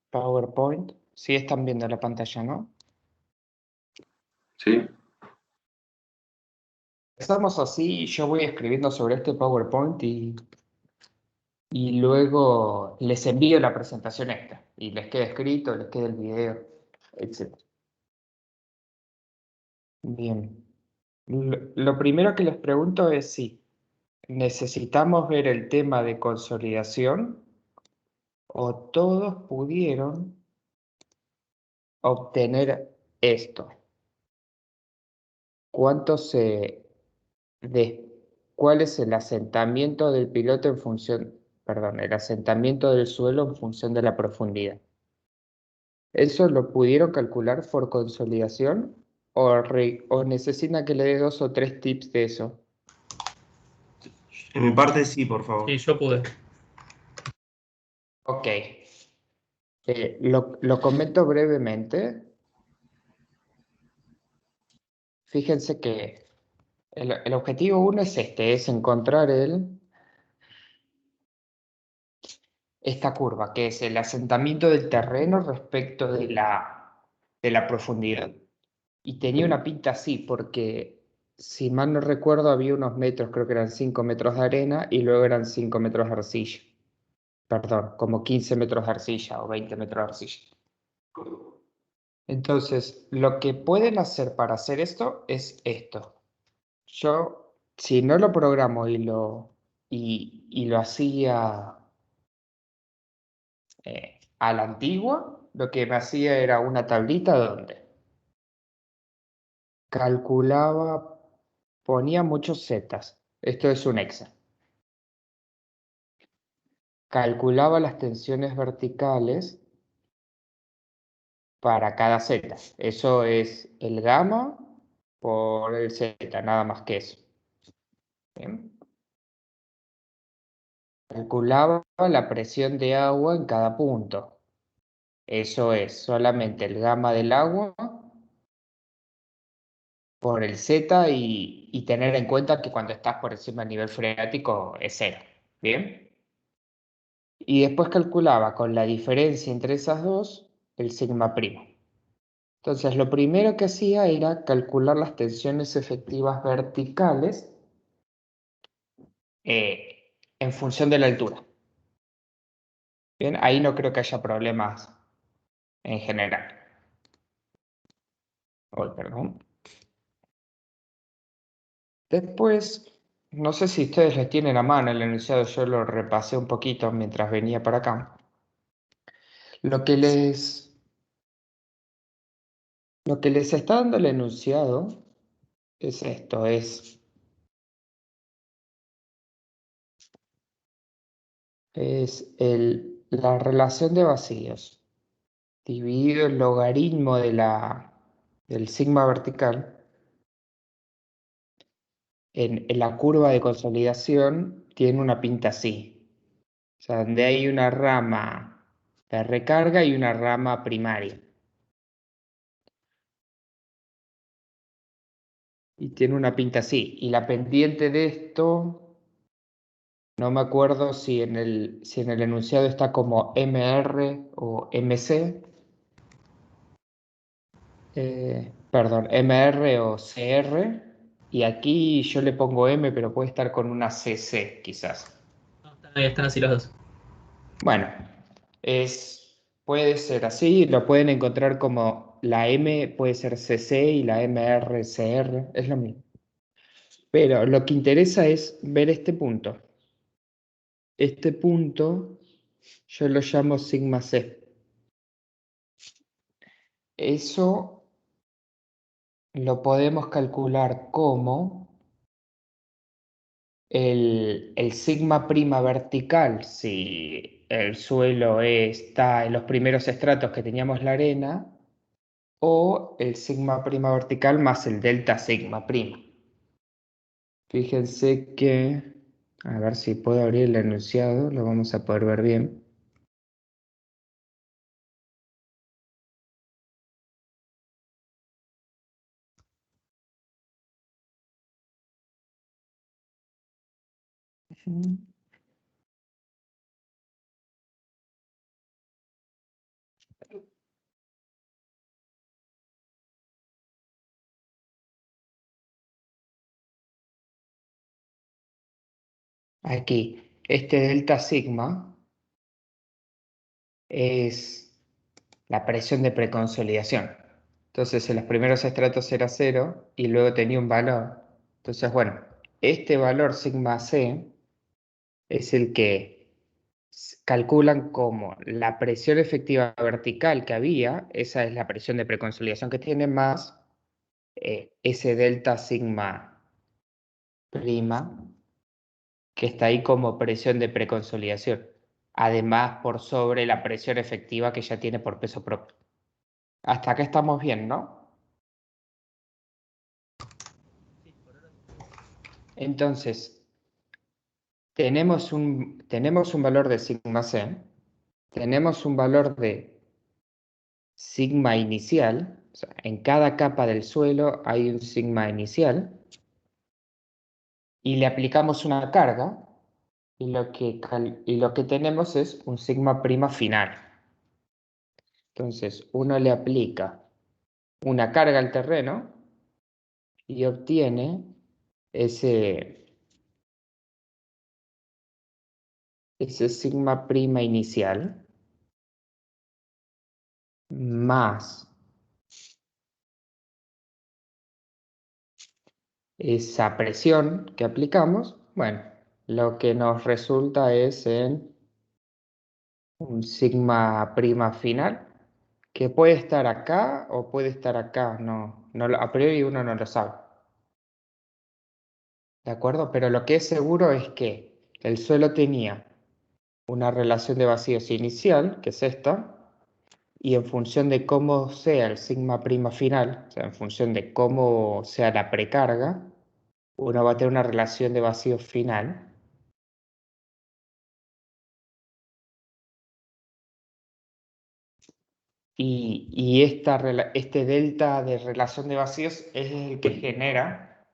PowerPoint. Sí están viendo la pantalla, ¿no? Sí. Estamos así, yo voy escribiendo sobre este PowerPoint y luego les envío la presentación esta. Y les queda escrito, les queda el video, etc. Bien. Lo primero que les pregunto es si necesitamos ver el tema de consolidación o todos pudieron obtener esto. ¿Cuánto cuál es el asentamiento del piloto en función, perdón, el asentamiento del suelo en función de la profundidad? ¿Eso lo pudieron calcular por consolidación o necesitan que le dé 2 o 3 tips de eso? En mi parte sí, por favor. Sí, yo pude. Ok. Lo comento brevemente. Fíjense que el objetivo 1 es es encontrar esta curva, que es el asentamiento del terreno respecto de la profundidad. Y tenía una pinta así, porque si mal no recuerdo, había unos metros, creo que eran 5 metros de arena y luego eran 5 metros de arcilla. Perdón, como 15 metros de arcilla o 20 metros de arcilla. Entonces, lo que pueden hacer para hacer esto es esto. Yo, si no lo programo y lo hacía a la antigua, lo que me hacía era una tablita donde calculaba, ponía muchos zetas. Esto es un Excel. Calculaba las tensiones verticales para cada zeta. Eso es el gamma por el zeta, nada más que eso. ¿Bien? Calculaba la presión de agua en cada punto. Eso es solamente el gamma del agua por el Z y tener en cuenta que cuando estás por encima del nivel freático es cero. ¿Bien? Y después calculaba con la diferencia entre esas dos el sigma primo. Entonces lo primero que hacía era calcular las tensiones efectivas verticales en función de la altura. Bien, ahí no creo que haya problemas en general. Perdón. Después, no sé si ustedes lo tienen a mano el enunciado, yo lo repasé un poquito mientras venía para acá. Lo que les está dando el enunciado es esto, la relación de vacíos dividido el logaritmo del sigma vertical en la curva de consolidación tiene una pinta así. O sea, donde hay una rama de recarga y una rama primaria. Y tiene una pinta así. Y la pendiente de esto, no me acuerdo si en el enunciado está como MR o MC. Perdón, MR o CR. Y aquí yo le pongo M, pero puede estar con una CC quizás. No, están así los dos. Bueno, puede ser así, lo pueden encontrar como la M puede ser CC y la MR CR, es lo mismo. Pero lo que interesa es ver este punto. Este punto yo lo llamo sigma C. Eso lo podemos calcular como el sigma prima vertical, si el suelo está en los primeros estratos que teníamos la arena, o el sigma prima vertical más el delta sigma prima. Fíjense que, a ver si puedo abrir el enunciado, lo vamos a poder ver bien. Aquí, este delta sigma es la presión de preconsolidación. Entonces, en los primeros estratos era 0 y luego tenía un valor. Entonces, bueno, este valor sigma c es el que calculan como la presión efectiva vertical que había, esa es la presión de preconsolidación que tiene, más ese delta sigma prima que está ahí como presión de preconsolidación. Además, por sobre la presión efectiva que ya tiene por peso propio. Hasta acá estamos bien, ¿no? Entonces, tenemos un valor de sigma c, tenemos un valor de sigma inicial, o sea, en cada capa del suelo hay un sigma inicial, y le aplicamos una carga, y lo que tenemos es un sigma prima final. Entonces, uno le aplica una carga al terreno y obtiene ese sigma prima inicial más esa presión que aplicamos. Bueno, lo que nos resulta es en un sigma prima final, que puede estar acá o puede estar acá, a priori uno no lo sabe. ¿De acuerdo? Pero lo que es seguro es que el suelo tenía una relación de vacíos inicial, que es esta, y en función de cómo sea el sigma prima final, o sea, en función de cómo sea la precarga, uno va a tener una relación de vacíos final. Y este delta de relación de vacíos es el que genera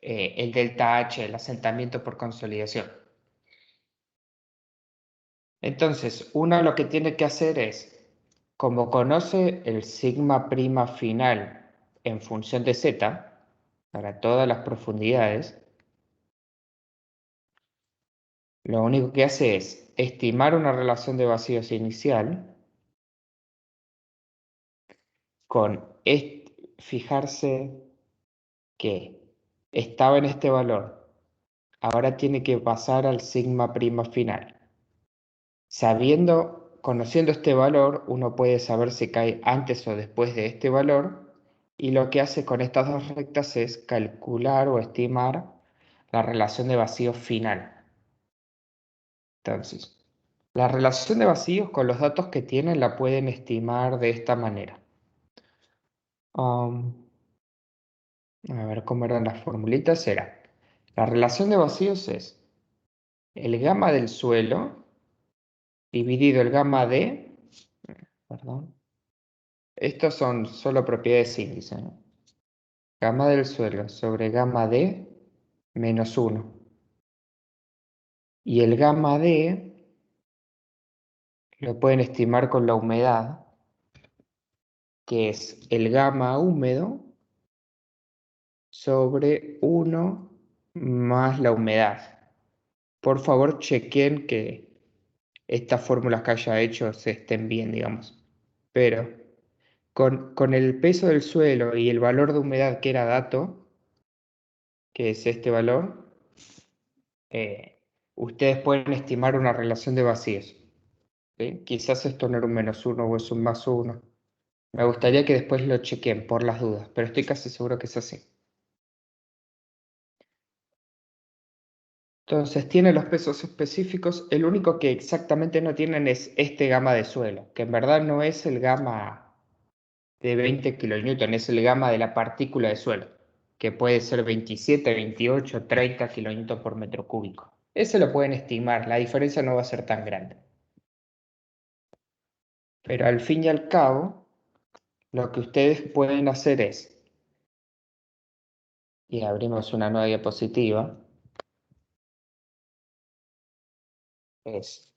el delta H, el asentamiento por consolidación. Entonces, uno lo que tiene que hacer es, como conoce el sigma prima final en función de z, para todas las profundidades, lo único que hace es estimar una relación de vacíos inicial con fijarse que estaba en este valor, ahora tiene que pasar al sigma prima final. Conociendo este valor, uno puede saber si cae antes o después de este valor, y lo que hace con estas dos rectas es calcular o estimar la relación de vacíos final. Entonces, la relación de vacíos con los datos que tienen la pueden estimar de esta manera. A ver cómo eran las formulitas. La relación de vacíos es el gamma del suelo dividido el gamma d, perdón, estos son solo propiedades índice, ¿no? Gamma del suelo sobre gamma d menos 1. Y el gamma d lo pueden estimar con la humedad, que es el gamma húmedo sobre 1 más la humedad. Por favor, chequen que estas fórmulas que haya hecho se estén bien, digamos. Pero con el peso del suelo y el valor de humedad que era dato, que es este valor, ustedes pueden estimar una relación de vacíos. ¿Sí? Quizás esto no era un menos 1 o es un más 1. Me gustaría que después lo chequen por las dudas, pero estoy casi seguro que es así. Entonces, tiene los pesos específicos. El único que exactamente no tienen es este gamma de suelo, que en verdad no es el gamma de 20 kN, es el gamma de la partícula de suelo, que puede ser 27, 28, 30 kN por metro cúbico. Ese lo pueden estimar, la diferencia no va a ser tan grande. Pero al fin y al cabo, lo que ustedes pueden hacer y abrimos una nueva diapositiva, es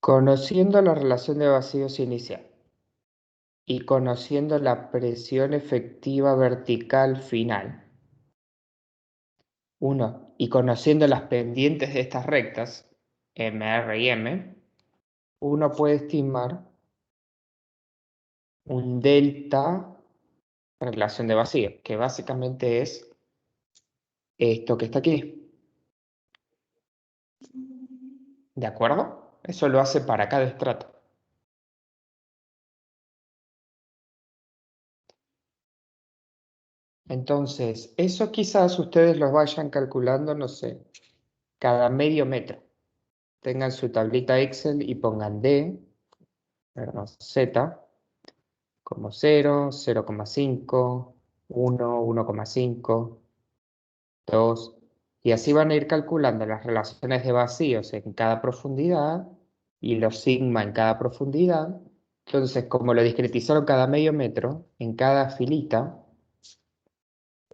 Conociendo la relación de vacíos inicial y conociendo la presión efectiva vertical final, y conociendo las pendientes de estas rectas, MR y M, uno puede estimar un delta relación de vacío, que básicamente es esto que está aquí. ¿De acuerdo? Eso lo hace para cada estrato. Entonces, eso quizás ustedes lo vayan calculando, no sé, cada medio metro. Tengan su tablita Excel y pongan Z, como 0, 0,5, 1, 1,5, 2, y así van a ir calculando las relaciones de vacíos en cada profundidad y los sigma en cada profundidad. Entonces, como lo discretizaron cada medio metro, en cada filita,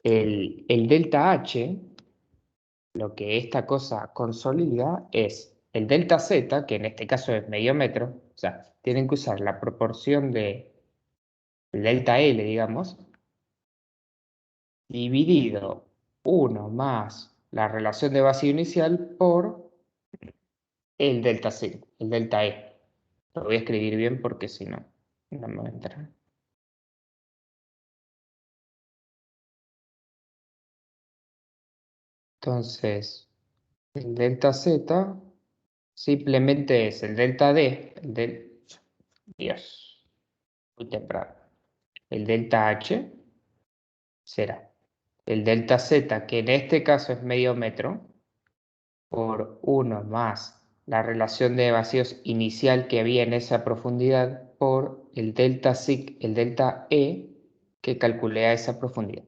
el delta H, lo que esta cosa consolida es el delta Z, que en este caso es medio metro, o sea, tienen que usar la proporción de delta L, digamos, dividido 1 más la relación de vacío inicial por el delta sigma, el delta E. Lo voy a escribir bien porque si no, no me va a entrar. Entonces, el delta Z simplemente es el delta D, Dios, muy temprano. El delta H será el delta Z, que en este caso es medio metro, por 1 más la relación de vacíos inicial que había en esa profundidad por el delta sig, el delta E, que calculé a esa profundidad.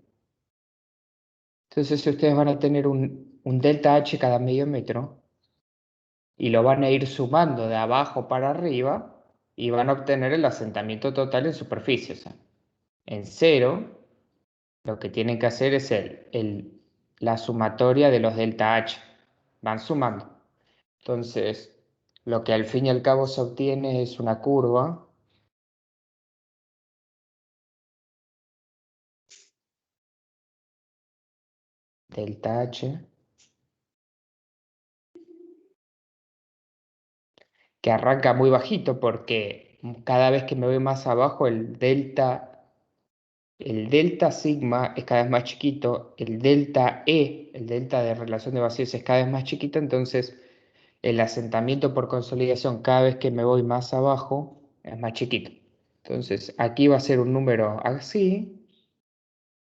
Entonces, si ustedes van a tener un delta H cada medio metro, y lo van a ir sumando de abajo para arriba, y van a obtener el asentamiento total en superficie. O sea, en 0, lo que tienen que hacer es la sumatoria de los delta H. Van sumando. Entonces, lo que al fin y al cabo se obtiene es una curva delta H que arranca muy bajito porque cada vez que me voy más abajo el delta sigma es cada vez más chiquito, el delta E, el delta de relación de vacíos es cada vez más chiquito, entonces el asentamiento por consolidación cada vez que me voy más abajo es más chiquito. Entonces aquí va a ser un número así.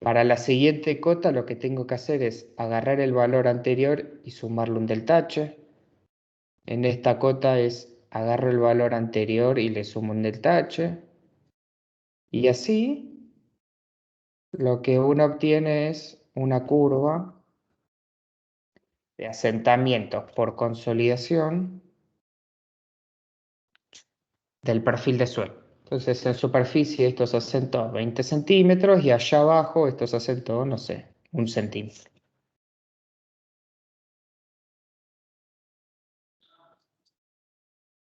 Para la siguiente cota lo que tengo que hacer es agarrar el valor anterior y sumarle un delta H. En esta cota es agarro el valor anterior y le sumo un delta H. Y así lo que uno obtiene es una curva de asentamientos por consolidación del perfil de suelo. Entonces en superficie esto se asentó 20 centímetros y allá abajo esto se asentó, no sé, 1 centímetro.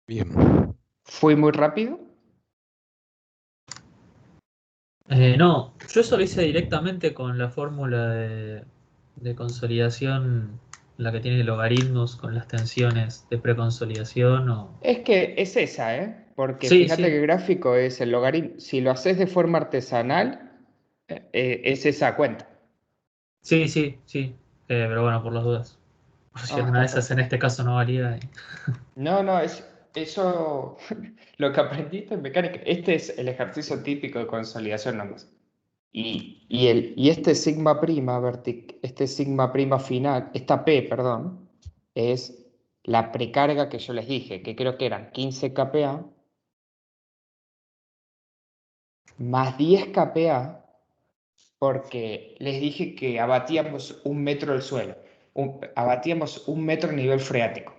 Bien. ¿Fui muy rápido? No, yo eso lo hice directamente con la fórmula de consolidación, la que tiene logaritmos con las tensiones de preconsolidación o... Es que es esa, ¿eh? Porque Sí, fíjate que sí, el gráfico es el logaritmo. Si lo haces de forma artesanal, es esa cuenta. sí, sí, sí. Pero bueno, por las dudas. Por si Ah, alguna de está esas en perfecto. este caso no valía. No, no, es eso lo que aprendiste en mecánica. Este es el ejercicio típico de consolidación nomás. Y este sigma prima este sigma prima final, esta P, perdón, es la precarga que yo les dije, que creo que eran 15 kPa más 10 kPa, porque les dije que abatíamos 1 metro del suelo, abatíamos 1 metro a nivel freático.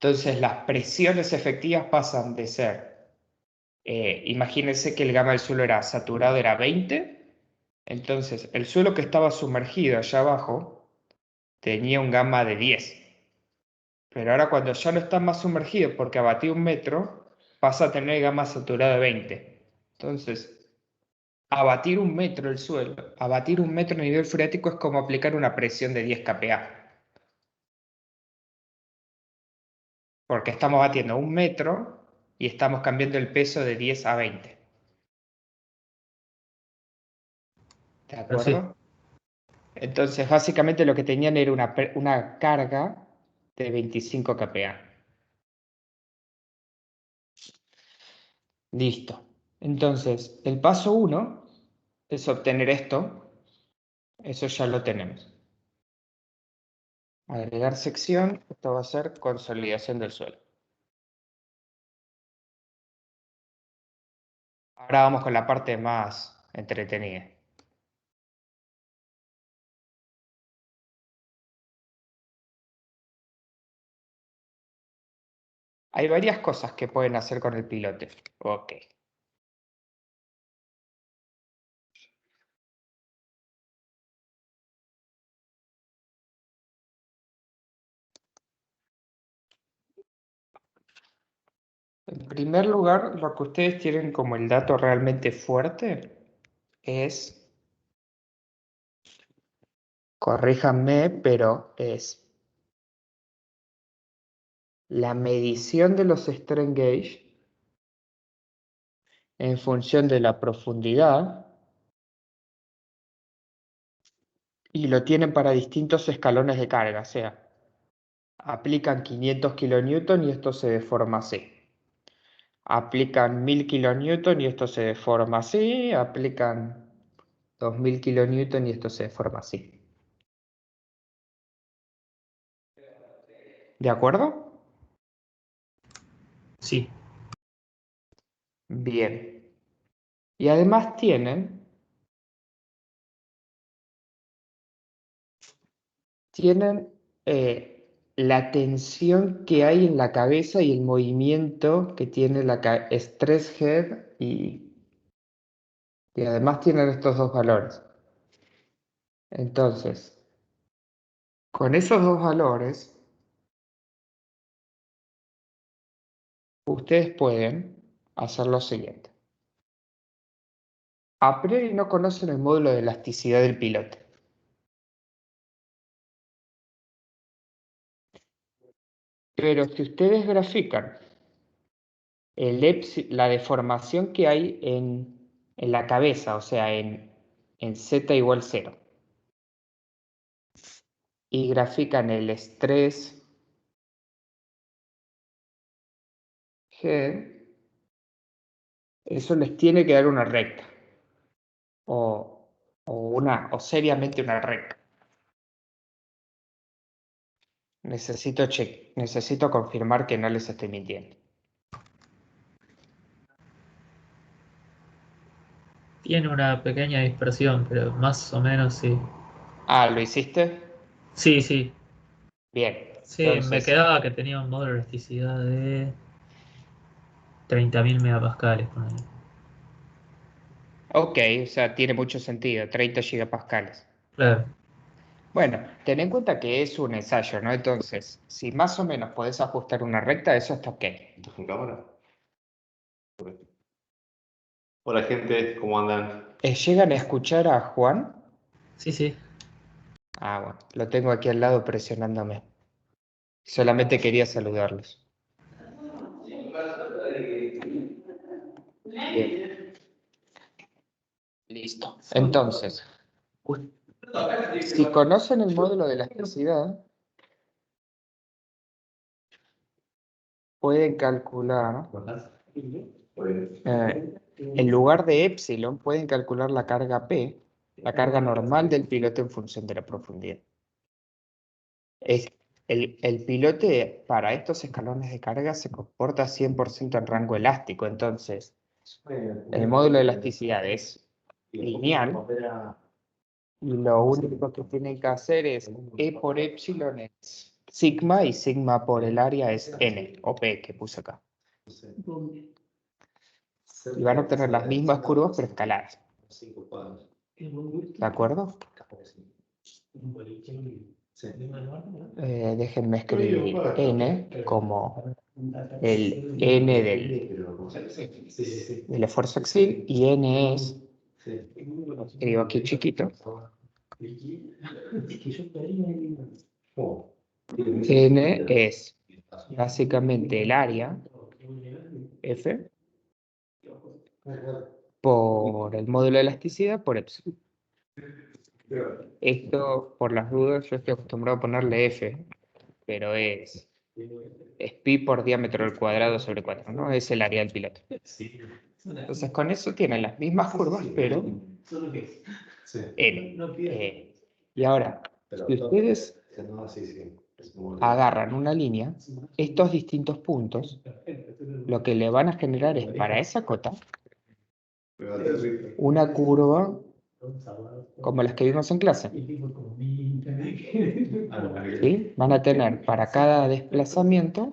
Entonces las presiones efectivas pasan de ser, imagínense que el gamma del suelo era saturado, era 20, entonces el suelo que estaba sumergido allá abajo tenía un gamma de 10. Pero ahora cuando ya no está más sumergido, porque abatí 1 metro, pasa a tener gamma saturada de 20. Entonces, abatir 1 metro el suelo, abatir 1 metro el nivel freático es como aplicar una presión de 10 kPa. Porque estamos batiendo 1 metro y estamos cambiando el peso de 10 a 20. ¿De acuerdo? Entonces, básicamente lo que tenían era una carga de 25 kPa. Listo. Entonces, el paso 1 es obtener esto. Eso ya lo tenemos. Agregar sección. Esto va a ser consolidación del suelo. Ahora vamos con la parte más entretenida. Hay varias cosas que pueden hacer con el pilote. Ok. En primer lugar, lo que ustedes tienen como el dato realmente fuerte es, corríjanme, pero es la medición de los strain gauge en función de la profundidad y lo tienen para distintos escalones de carga, o sea, aplican 500 kN y esto se deforma así. Aplican 1000 kN y esto se deforma así, aplican 2000 kN y esto se deforma así. ¿De acuerdo? Sí. Bien. Y además tienen la tensión que hay en la cabeza y el movimiento que tiene la stress head y además tienen estos dos valores. Entonces, con esos dos valores, ustedes pueden hacer lo siguiente. A priori no conocen el módulo de elasticidad del pilote. Pero si ustedes grafican la deformación que hay en la cabeza, o sea, en z igual 0, y grafican el estrés G, eso les tiene que dar una recta, o seriamente una recta. Necesito confirmar que no les estoy mintiendo. Tiene una pequeña dispersión, pero más o menos sí. Ah, ¿lo hiciste? Sí, sí. Bien. Sí, me Entonces, quedaba que tenía un módulo de elasticidad de 30.000 megapascales. Ponele. ok, o sea, tiene mucho sentido, 30 gigapascales. Claro. Bueno, ten en cuenta que es un ensayo, ¿no? Entonces, si más o menos podés ajustar una recta, eso está ok. ¿Estás en cámara? Hola gente, ¿cómo andan? ¿Llegan a escuchar a Juan? Sí, sí. Ah, bueno, lo tengo aquí al lado presionándome. Solamente quería saludarlos. Bien. Listo. Entonces, si conocen el módulo de elasticidad, pueden calcular, en lugar de epsilon, pueden calcular la carga P, la carga normal del pilote en función de la profundidad. El pilote para estos escalones de carga se comporta 100% en rango elástico, entonces el módulo de elasticidad es lineal y lo único que tienen que hacer es E por epsilon es sigma y sigma por el área es N o P que puse acá. Y van a obtener las mismas curvas pero escaladas. ¿De acuerdo? Déjenme escribir n como el n del esfuerzo axil y n es, lo escribo aquí chiquito, n es básicamente el área F por el módulo de elasticidad por epsilon. Esto, por las dudas, yo estoy acostumbrado a ponerle F, pero es pi por diámetro al cuadrado sobre 4, ¿no? Es el área del piloto. Entonces, con eso tienen las mismas curvas, pero n. Y ahora, si ustedes agarran una línea, estos distintos puntos, lo que le van a generar es para esa cota una curva como las que vimos en clase. ¿Sí? Van a tener para cada desplazamiento,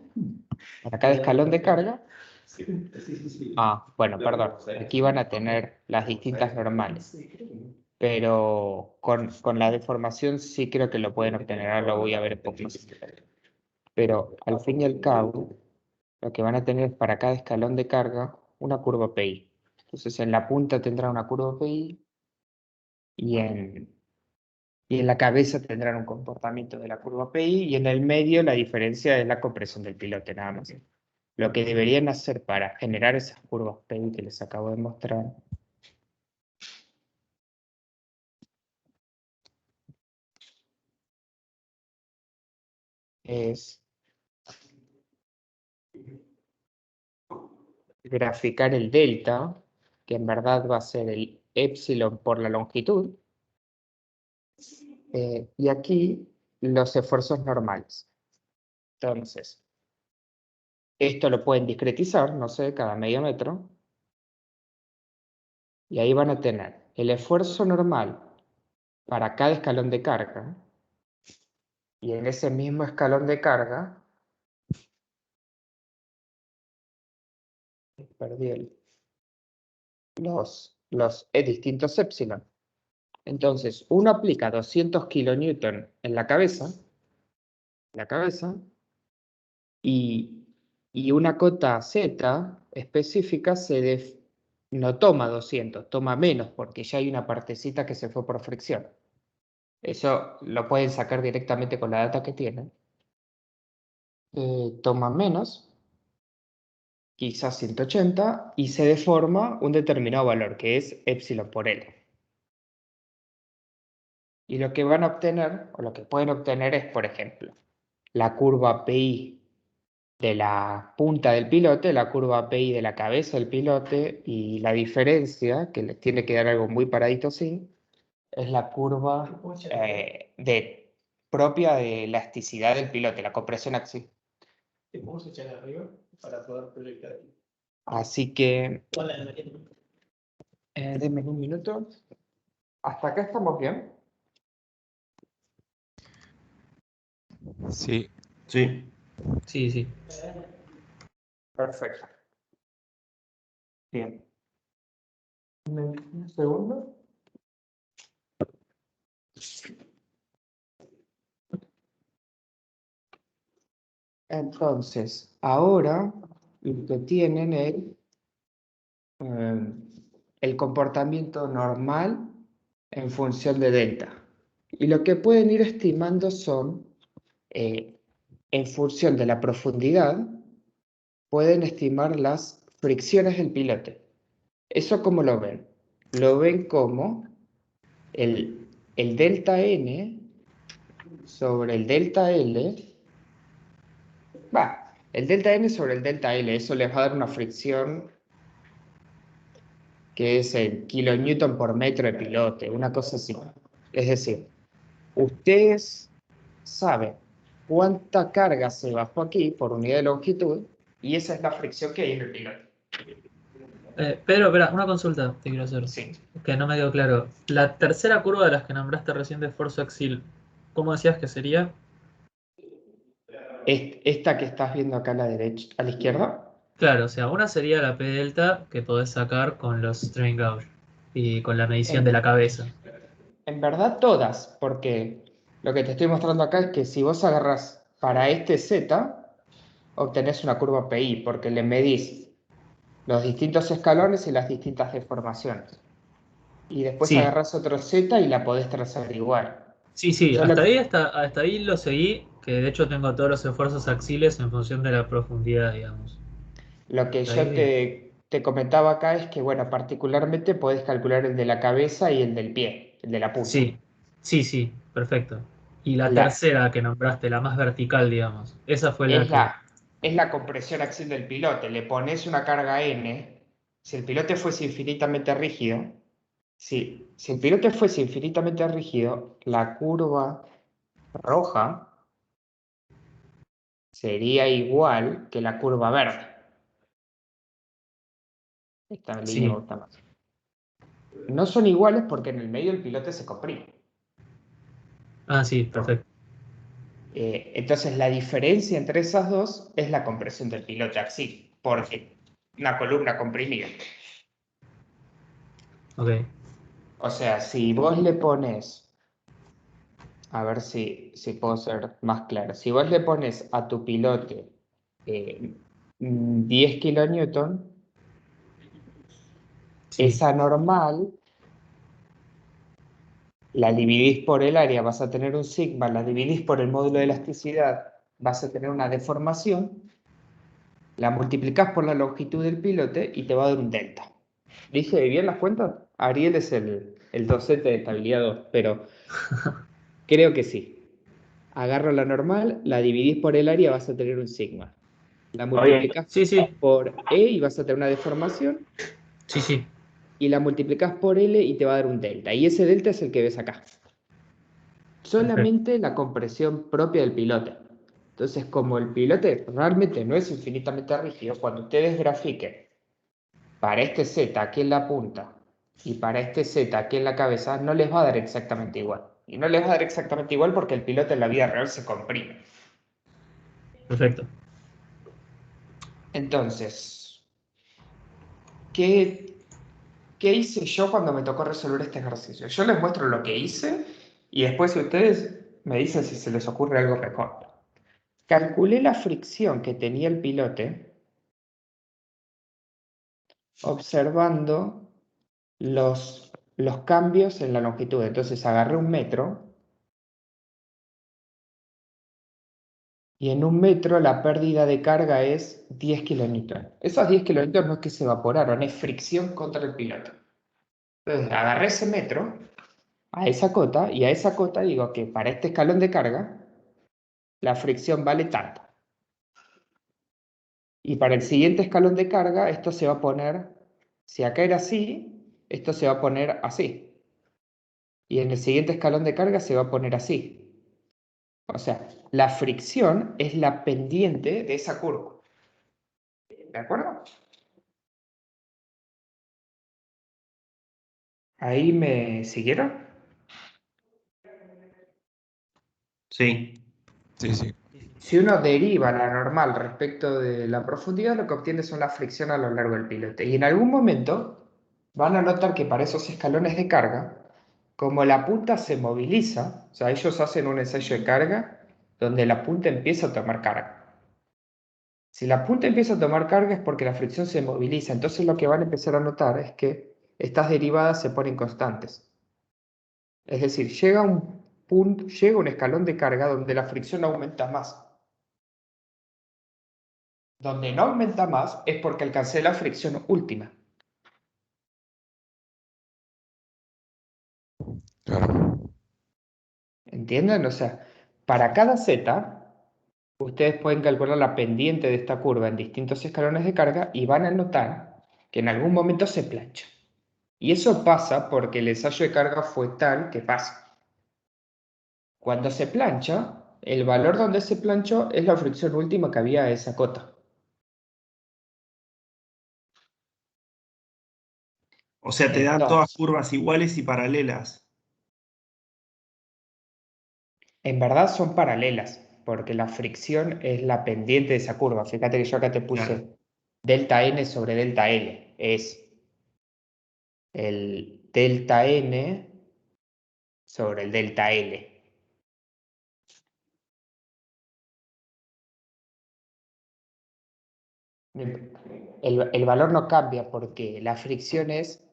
para cada escalón de carga. Bueno, perdón. Aquí van a tener las distintas normales. Pero con la deformación sí creo que lo pueden obtener. Ahora lo voy a ver un poco más. Pero al fin y al cabo, lo que van a tener es para cada escalón de carga una curva PI. Entonces en la punta tendrán una curva PI y en la cabeza tendrán un comportamiento de la curva PI y en el medio la diferencia es la compresión del pilote, nada más. Lo que deberían hacer para generar esas curvas PI que les acabo de mostrar es graficar el delta, que en verdad va a ser el epsilon por la longitud, y aquí los esfuerzos normales. Entonces, esto lo pueden discretizar, no sé, cada medio metro. Y ahí van a tener el esfuerzo normal para cada escalón de carga. Y en ese mismo escalón de carga, perdí los distintos epsilon. Entonces, uno aplica 200 kilonewton en la cabeza, y una cota Z específica no toma 200, toma menos, porque ya hay una partecita que se fue por fricción. Eso lo pueden sacar directamente con la data que tienen. Toma menos, quizás 180, y se deforma un determinado valor, que es epsilon por L. Y lo que van a obtener, o lo que pueden obtener es, por ejemplo, la curva PI de la punta del pilote, la curva PI de la cabeza del pilote, y la diferencia, que les tiene que dar algo muy paradito así, es la curva propia de elasticidad del pilote, la compresión axial. Vamos a echar arriba para poder proyectar. Así que, denme un minuto. ¿Hasta acá estamos bien? Sí. Sí. Sí, sí. Perfecto. Bien. Un segundo. Entonces, ahora lo que tienen es el comportamiento normal en función de delta. Y lo que pueden ir estimando son, en función de la profundidad, pueden estimar las fricciones del pilote. ¿Eso cómo lo ven? Lo ven como el delta N sobre el delta L. El delta N sobre el delta L, eso les va a dar una fricción que es el kilonewton por metro de pilote, una cosa así. Es decir, ustedes saben cuánta carga se bajó aquí por unidad de longitud y esa es la fricción que hay en el pilote. Pedro, espera, una consulta te quiero hacer. Sí. Que no me quedó claro. La tercera curva de las que nombraste recién de esfuerzo axil, ¿cómo decías que sería? Esta que estás viendo acá a la derecha, a la izquierda. Claro, o sea, una sería la P delta que podés sacar con los strain gauge y con la medición de la cabeza. En verdad todas, porque Lo que te estoy mostrando acá es que si vos agarras para este Z, obtenés una curva PI, porque le medís los distintos escalones y las distintas deformaciones. Y después Sí, agarrás otro Z y la podés trazar igual. sí, Yo hasta lo, ahí, hasta ahí lo seguí, que de hecho tengo todos los esfuerzos axiles en función de la profundidad, digamos. lo que Hasta ahí yo bien. te comentaba acá es que, bueno, particularmente podés calcular el de la cabeza y el del pie, el de la punta. Sí, sí, perfecto. Y la La, tercera que nombraste, la más vertical, digamos, esa fue la es que... la, es la compresión axial del pilote. Le pones una carga N. Si el pilote fuese infinitamente rígido, si el pilote fuese infinitamente rígido, la curva roja sería igual que la curva verde. Esta línea me Sí, gusta más. No son iguales porque en el medio el pilote se comprime. ah, sí, perfecto. Entonces la diferencia entre esas dos es la compresión del pilote axial, porque una columna comprimida. Ok, O sea, si vos le pones, a ver si puedo ser más claro, si vos le pones a tu pilote 10 kilonewton, sí, esa normal la dividís por el área, vas a tener un sigma, la dividís por el módulo de elasticidad, vas a tener una deformación, la multiplicás por la longitud del pilote y te va a dar un delta. ¿Dije bien las cuentas? Ariel es el docente de estabilidad 2, pero creo que sí. Agarro la normal, la dividís por el área, vas a tener un sigma. La Oye, multiplicás sí, por E y vas a tener una deformación, sí, y la multiplicás por L y te va a dar un delta. Y ese delta es el que ves acá. perfecto. Solamente la compresión propia del pilote. Entonces, como el pilote realmente no es infinitamente rígido, cuando ustedes grafiquen para este Z aquí en la punta y para este Z aquí en la cabeza, no les va a dar exactamente igual. Y no les va a dar exactamente igual porque el pilote en la vida real se comprime. Perfecto. Entonces, ¿qué hice yo cuando me tocó resolver este ejercicio? Yo les muestro lo que hice y después ustedes me dicen si se les ocurre algo mejor. Calculé la fricción que tenía el pilote observando los cambios en la longitud. Entonces agarré un metro y en un metro la pérdida de carga es 10 kilonewton. Esos 10 kilonewton no es que se evaporaron, es fricción contra el piloto. Entonces agarré ese metro a esa cota y a esa cota digo que para este escalón de carga la fricción vale tanto. Y para el siguiente escalón de carga esto se va a poner, si acá era así, esto se va a poner así. Y en el siguiente escalón de carga se va a poner así. O sea, la fricción es la pendiente de esa curva. ¿De acuerdo? ¿Ahí me siguieron? sí. Sí, sí. Si uno deriva la normal respecto de la profundidad, lo que obtiene son la fricción a lo largo del pilote. Y en algún momento van a notar que para esos escalones de carga, como la punta se moviliza, o sea, ellos hacen un ensayo de carga donde la punta empieza a tomar carga. Si la punta empieza a tomar carga es porque la fricción se moviliza. Entonces lo que van a empezar a notar es que estas derivadas se ponen constantes. Es decir, llega un punto, llega un escalón de carga donde la fricción aumenta más. Donde no aumenta más es porque alcancé la fricción última. Claro. ¿Entienden? O sea, para cada Z, ustedes pueden calcular la pendiente de esta curva en distintos escalones de carga y van a notar que en algún momento se plancha. Y eso pasa porque el ensayo de carga fue tal que pasa. Cuando se plancha, el valor donde se planchó es la fricción última que había a esa cota. O sea, te dan todas Entonces, curvas iguales y paralelas. en verdad son paralelas, porque la fricción es la pendiente de esa curva. Fíjate que yo acá te Claro. puse delta n sobre delta L. Es el delta n sobre el delta L. El valor no cambia porque la fricción es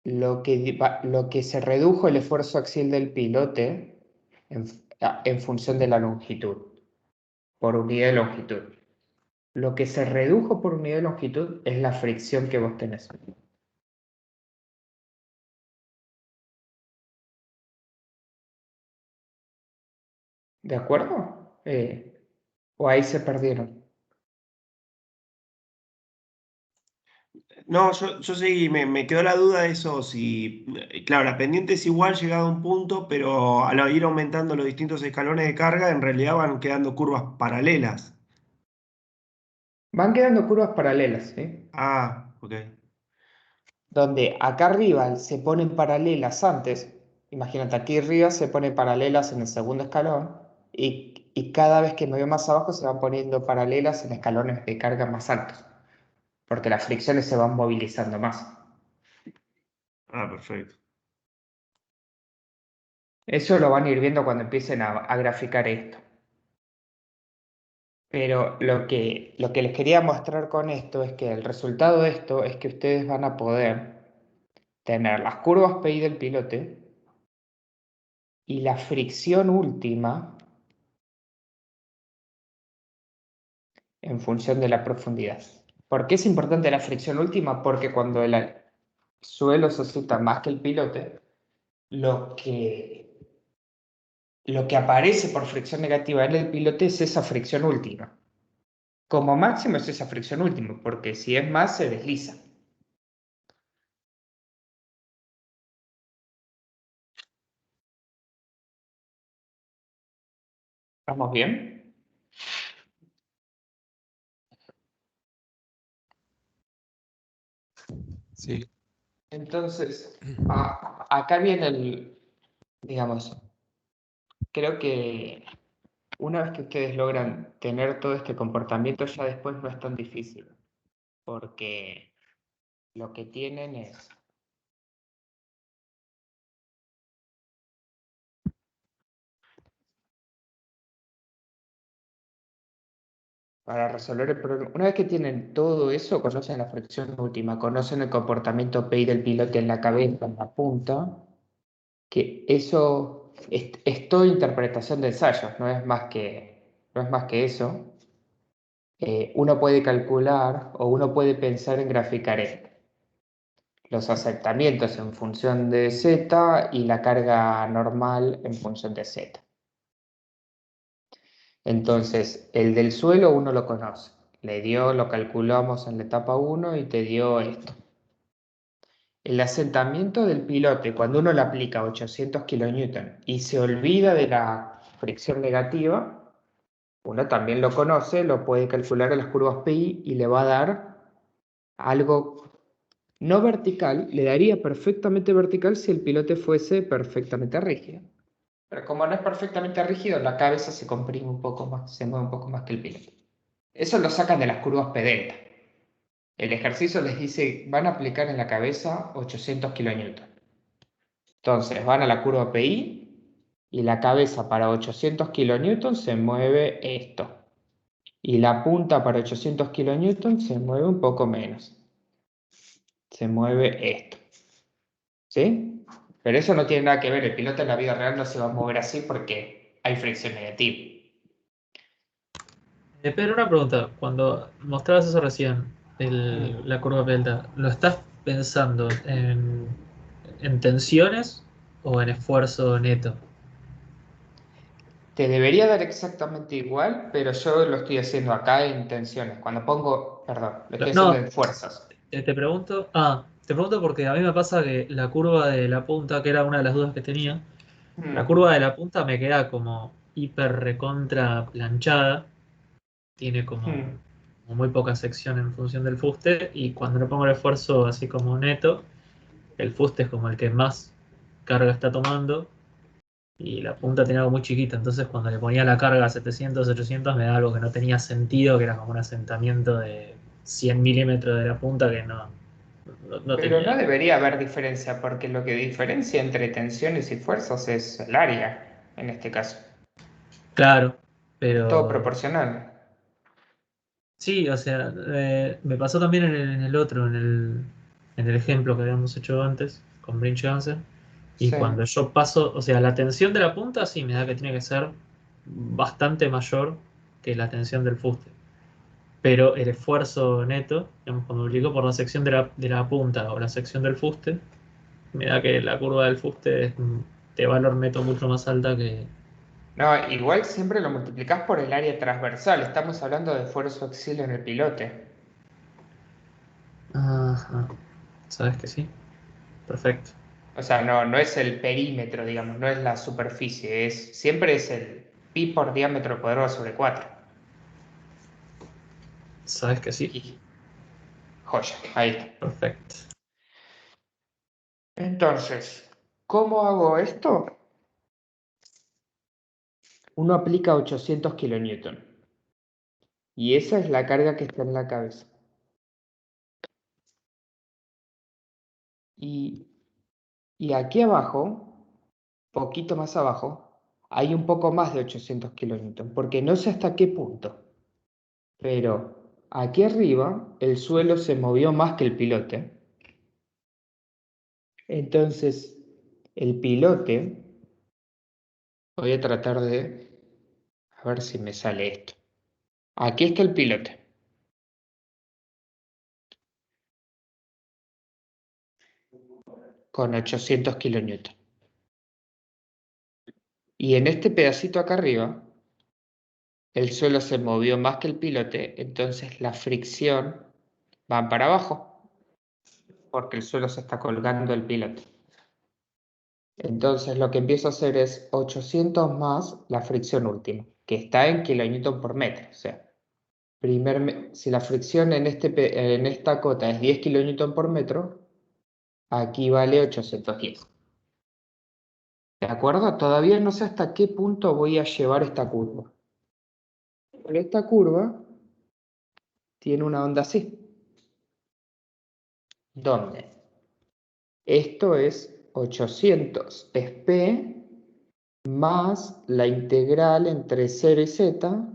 lo que se redujo el esfuerzo axial del pilote en función de la longitud, por unidad de longitud. Lo que se redujo por unidad de longitud es la fricción que vos tenés. ¿De acuerdo? ¿O ahí se perdieron? No, yo seguí, me quedó la duda de eso, si, claro, la pendiente es igual llegado a un punto, pero al ir aumentando los distintos escalones de carga, en realidad van quedando curvas paralelas. Van quedando curvas paralelas, ¿sí? Ah, ok. Donde acá arriba se ponen paralelas antes, imagínate, aquí arriba se ponen paralelas en el segundo escalón y cada vez que me voy más abajo se van poniendo paralelas en escalones de carga más altos, porque las fricciones se van movilizando más. Ah, perfecto. Eso lo van a ir viendo cuando empiecen a graficar esto. Pero lo que les quería mostrar con esto es que el resultado de esto es que ustedes van a poder tener las curvas PI del pilote y la fricción última en función de la profundidad. ¿Por qué es importante la fricción última? Porque cuando el suelo se oscila más que el pilote, lo que aparece por fricción negativa en el pilote es esa fricción última. Como máximo es esa fricción última, porque si es más se desliza. ¿Estamos bien? Sí. Entonces, acá viene digamos, creo que una vez que ustedes logran tener todo este comportamiento, ya después no es tan difícil, porque lo que tienen es para resolver el problema. Una vez que tienen todo eso, conocen la fricción última, conocen el comportamiento PI del pilote en la cabeza, en la punta, que eso es toda interpretación de ensayos, no es más que eso. Uno puede calcular o uno puede pensar en graficar esto. Los asentamientos en función de Z y la carga normal en función de Z. Entonces, el del suelo uno lo conoce. Lo calculamos en la etapa 1 y te dio esto. El asentamiento del pilote, cuando uno le aplica 800 kN y se olvida de la fricción negativa, uno también lo conoce, lo puede calcular en las curvas PI y le va a dar algo no vertical, le daría perfectamente vertical si el pilote fuese perfectamente rígido. Pero como no es perfectamente rígido, la cabeza se comprime un poco más, se mueve un poco más que el piloto. Eso lo sacan de las curvas P delta. El ejercicio les dice, van a aplicar en la cabeza 800 kN. Entonces van a la curva PI y la cabeza para 800 kN se mueve esto. Y la punta para 800 kN se mueve un poco menos. Se mueve esto. ¿Sí? Pero eso no tiene nada que ver. El piloto en la vida real no se va a mover así porque hay fricción negativa. Pero una pregunta, cuando mostrabas eso recién, la curva delta, ¿lo estás pensando en tensiones o en esfuerzo neto? Te debería dar exactamente igual, pero yo lo estoy haciendo acá en tensiones. Cuando pongo, perdón, lo estoy haciendo No, en fuerzas. te pregunto porque a mí me pasa que la curva de la punta, que era una de las dudas que tenía, la Mm, curva de la punta me queda como hiper recontra planchada, tiene mm. como muy poca sección en función del fuste, y cuando le pongo el esfuerzo así como neto, el fuste es como el que más carga está tomando, y la punta tenía algo muy chiquita, entonces cuando le ponía la carga a 700, 800 me da algo que no tenía sentido, que era como un asentamiento de 100 milímetros de la punta que no Pero no tenía. debería haber diferencia, porque lo que diferencia entre tensiones y fuerzas es el área, en este caso. Claro, Es todo pero proporcional. Sí, o sea, me pasó también en el otro, en el ejemplo que habíamos hecho antes, con Brinch Ganser. Y Sí. cuando yo paso, o sea, la tensión de la punta sí me da que tiene que ser bastante mayor que la tensión del fuste. Pero el esfuerzo neto, digamos, cuando multiplico por la sección de la punta o la sección del fuste, me da que la curva del fuste es de valor neto mucho más alta que... No, igual siempre lo multiplicás por el área transversal. Estamos hablando de esfuerzo axial en el pilote. Ajá. ¿Sabes que sí? Perfecto. O sea, no es el perímetro, digamos, no es la superficie, siempre es el pi por diámetro cuadrado sobre 4. ¿Sabes que sí? Y joya, ahí está. Perfecto. Entonces, ¿cómo hago esto? Uno aplica 800 kilonewton. Y esa es la carga que está en la cabeza. Y, y aquí abajo, poquito más abajo, hay un poco más de 800 kilonewton, porque no sé hasta qué punto. Pero aquí arriba el suelo se movió más que el pilote. Entonces, el pilote, voy a tratar de, a ver si me sale esto. Aquí está el pilote. Con 800 kilonewton. Y en este pedacito acá arriba, el suelo se movió más que el pilote, entonces la fricción va para abajo, porque el suelo se está colgando del pilote. Entonces lo que empiezo a hacer es 800 más la fricción última, que está en kilonewton por metro. O sea, si la fricción en esta cota es 10 kilonewton por metro, aquí vale 810. ¿De acuerdo? Todavía no sé hasta qué punto voy a llevar esta curva. Pero esta curva tiene una onda así. ¿Dónde? Esto es 800 es P más la integral entre 0 y z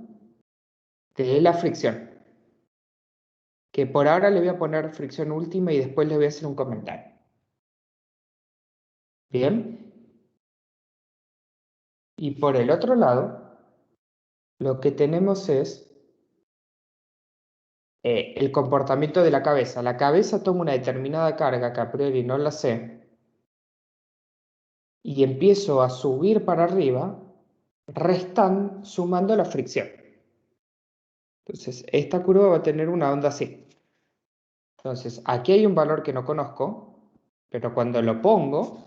de la fricción. Que por ahora le voy a poner fricción última y después le voy a hacer un comentario. ¿Bien? Y por el otro lado, lo que tenemos es el comportamiento de la cabeza. La cabeza toma una determinada carga que a priori no la sé y empiezo a subir para arriba, sumando la fricción. Entonces, esta curva va a tener una onda así. Entonces, aquí hay un valor que no conozco, pero cuando lo pongo,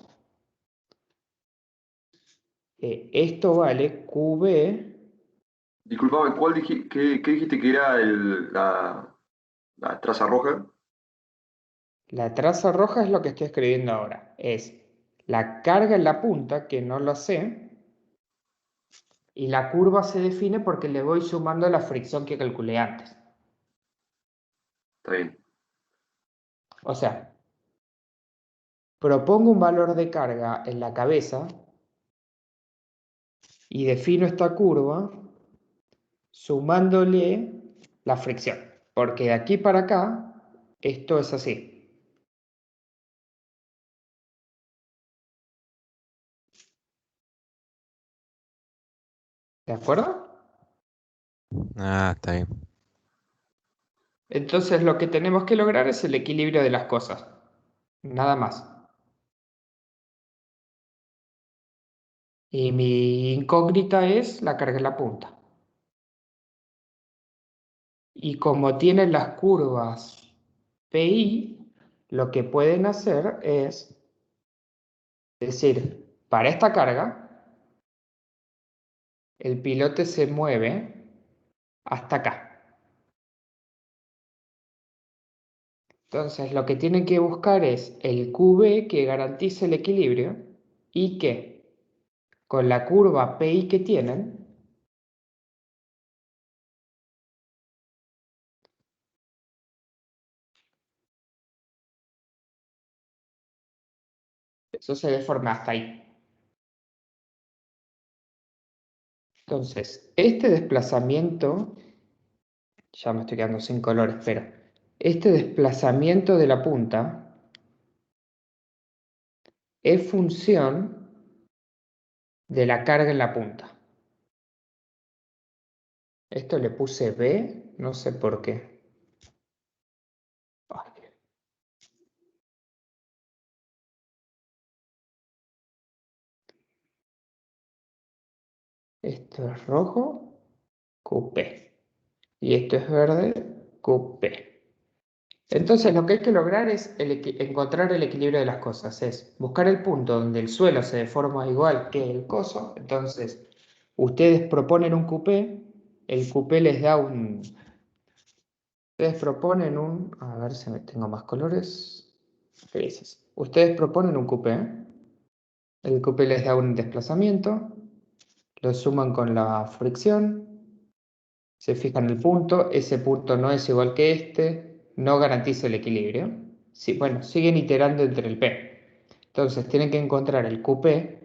esto vale QB. Disculpame, qué dijiste que era la traza roja? La traza roja es lo que estoy escribiendo ahora. Es la carga en la punta, que no la sé, y la curva se define porque le voy sumando la fricción que calculé antes. Está bien. O sea, propongo un valor de carga en la cabeza y defino esta curva sumándole la fricción. Porque de aquí para acá, esto es así. ¿De acuerdo? Ah, está bien. Entonces lo que tenemos que lograr es el equilibrio de las cosas. Nada más. Y mi incógnita es la carga en la punta. Y como tienen las curvas PI, lo que pueden hacer es decir, para esta carga, el pilote se mueve hasta acá. Entonces lo que tienen que buscar es el QB que garantice el equilibrio y que con la curva PI que tienen, eso se deforma hasta ahí. Entonces, este desplazamiento Ya me estoy quedando sin colores, pero este desplazamiento de la punta es función de la carga en la punta. Esto le puse B, no sé por qué. Ay, esto es rojo, QP. Y esto es verde, QP. Entonces lo que hay que lograr es encontrar el equilibrio de las cosas. Es buscar el punto donde el suelo se deforma igual que el coso. Entonces ustedes proponen un QP. El QP les da un... Ustedes proponen un... A ver si tengo más colores. Grises. Ustedes proponen un QP. El QP les da un desplazamiento. Lo suman con la fricción. Se fijan el punto, ese punto no es igual que este, no garantiza el equilibrio. Sí, bueno, siguen iterando entre el P. Entonces tienen que encontrar el QP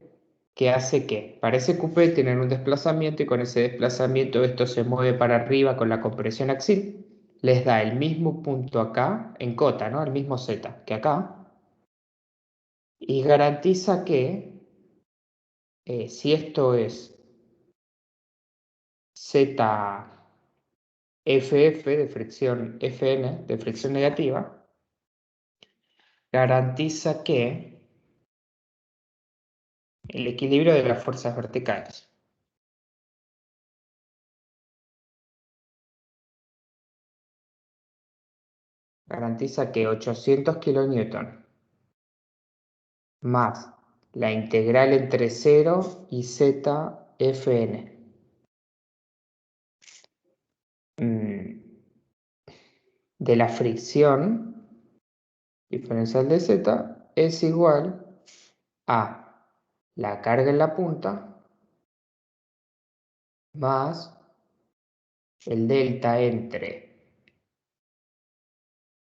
que hace que, para ese QP tienen un desplazamiento y con ese desplazamiento esto se mueve para arriba con la compresión axial. Les da el mismo punto acá, en cota, ¿no? El mismo Z que acá. Y garantiza que si esto es Z FF de fricción FN, de fricción negativa, garantiza que el equilibrio de las fuerzas verticales. Garantiza que 800 kN más la integral entre 0 y Z Fn de la fricción diferencial de Z es igual a la carga en la punta más el delta entre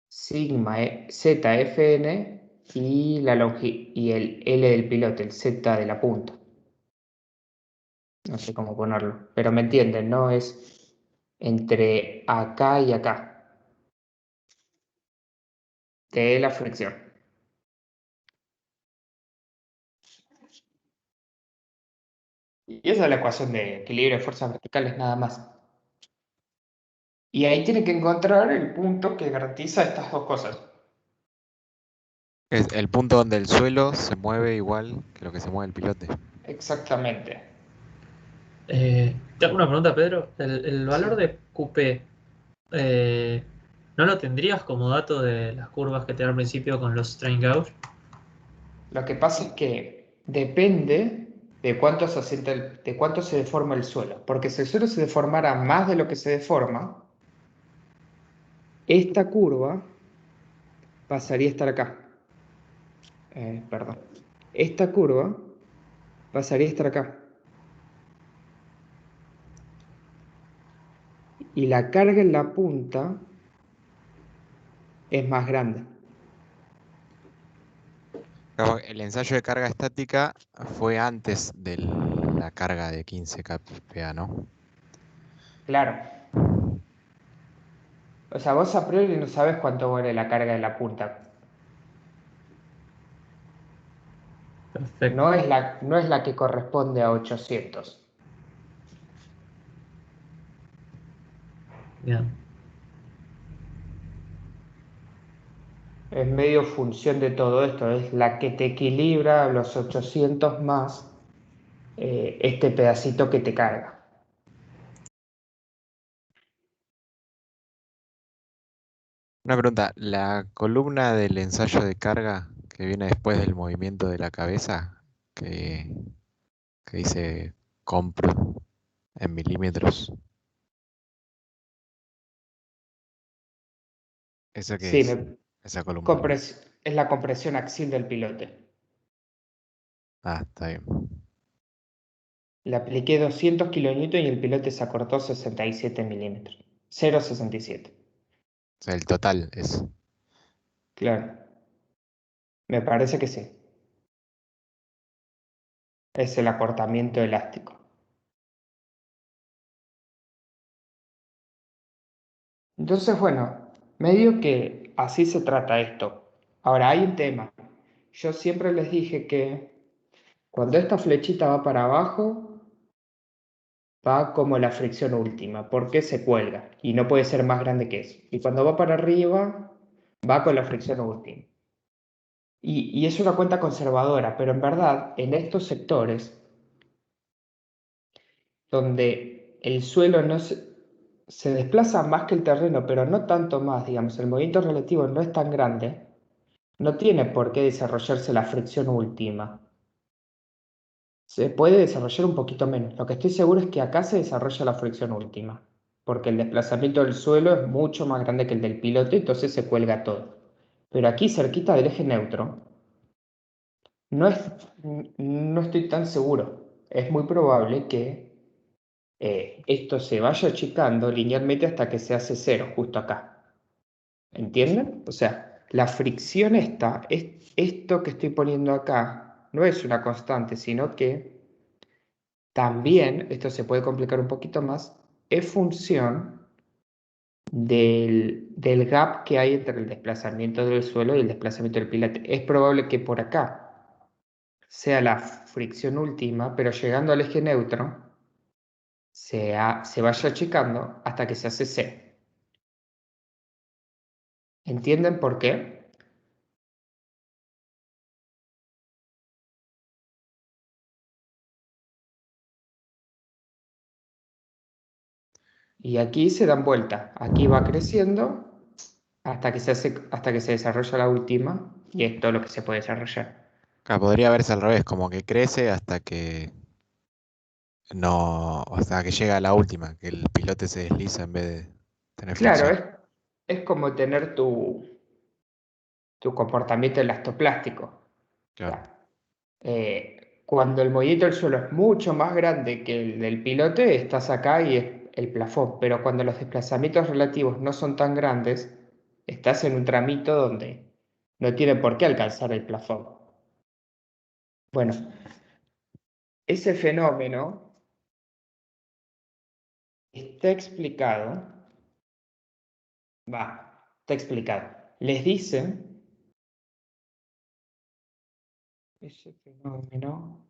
sigma ZFN y el L del piloto, el Z de la punta. No sé cómo ponerlo, pero me entienden, ¿no? Es entre acá y acá de la fricción. Y esa es la ecuación de equilibrio de fuerzas verticales, nada más. Y ahí tiene que encontrar el punto que garantiza estas dos cosas. Es el punto donde el suelo se mueve igual que lo que se mueve el pilote. Exactamente. Te hago una pregunta, Pedro. El valor Sí. de QP, eh, ¿no lo tendrías como dato de las curvas que te da al principio con los strain gauge? Lo que pasa es que depende de cuánto se asienta de cuánto se deforma el suelo. Porque si el suelo se deformara más de lo que se deforma, esta curva pasaría a estar acá. Perdón. Esta curva pasaría a estar acá. Y la carga en la punta es más grande. Claro, el ensayo de carga estática fue antes de la carga de 15 kPa, ¿no? Claro. O sea, vos a priori no sabes cuánto vale la carga en la punta. Perfecto. No es la que corresponde a 800. Bien. Es medio función de todo esto. Es la que te equilibra los 800 más este pedacito que te carga. Una pregunta, ¿la columna del ensayo de carga que viene después del movimiento de la cabeza, que, que dice compro en milímetros, ¿eso qué Sí, es? Esa columna. es la compresión axial del pilote. Ah, está bien. Le apliqué 200 kN y el pilote se acortó 67 milímetros. 0,67. O sea, el total es. Claro. Me parece que sí. Es el acortamiento elástico. Entonces, bueno, medio que así se trata esto. Ahora, hay un tema. Yo siempre les dije que cuando esta flechita va para abajo, va como la fricción última, porque se cuelga y no puede ser más grande que eso. Y cuando va para arriba, va con la fricción última. Y es una cuenta conservadora, pero en verdad, en estos sectores donde el suelo no se desplaza más que el terreno, pero no tanto más, digamos, el movimiento relativo no es tan grande, no tiene por qué desarrollarse la fricción última. Se puede desarrollar un poquito menos. Lo que estoy seguro es que acá se desarrolla la fricción última, porque el desplazamiento del suelo es mucho más grande que el del piloto, entonces se cuelga todo. Pero aquí, cerquita del eje neutro, no, no estoy tan seguro. Es muy probable que esto se vaya achicando linealmente hasta que se hace cero, justo acá. ¿Entienden? O sea, la fricción esto que estoy poniendo acá, no es una constante, sino que también, esto se puede complicar un poquito más, es función del gap que hay entre el desplazamiento del suelo y el desplazamiento del pilote. Es probable que por acá sea la fricción última, pero llegando al eje neutro se vaya achicando hasta que se hace cero. ¿Entienden por qué? Y aquí se dan vuelta. Aquí va creciendo hasta que hasta que se desarrolla la última, y es todo lo que se puede desarrollar. Acá podría verse al revés, como que crece hasta que no, hasta que llega a la última, que el pilote se desliza en vez de tener Claro, fricción. es como tener tu comportamiento elastoplástico. O Claro. sea, cuando el movimiento del suelo es mucho más grande que el del pilote, estás acá y es el plafón. Pero cuando los desplazamientos relativos no son tan grandes, estás en un tramito donde no tiene por qué alcanzar el plafón. Bueno, ese fenómeno está explicado, está explicado. Les dicen, ese fenómeno,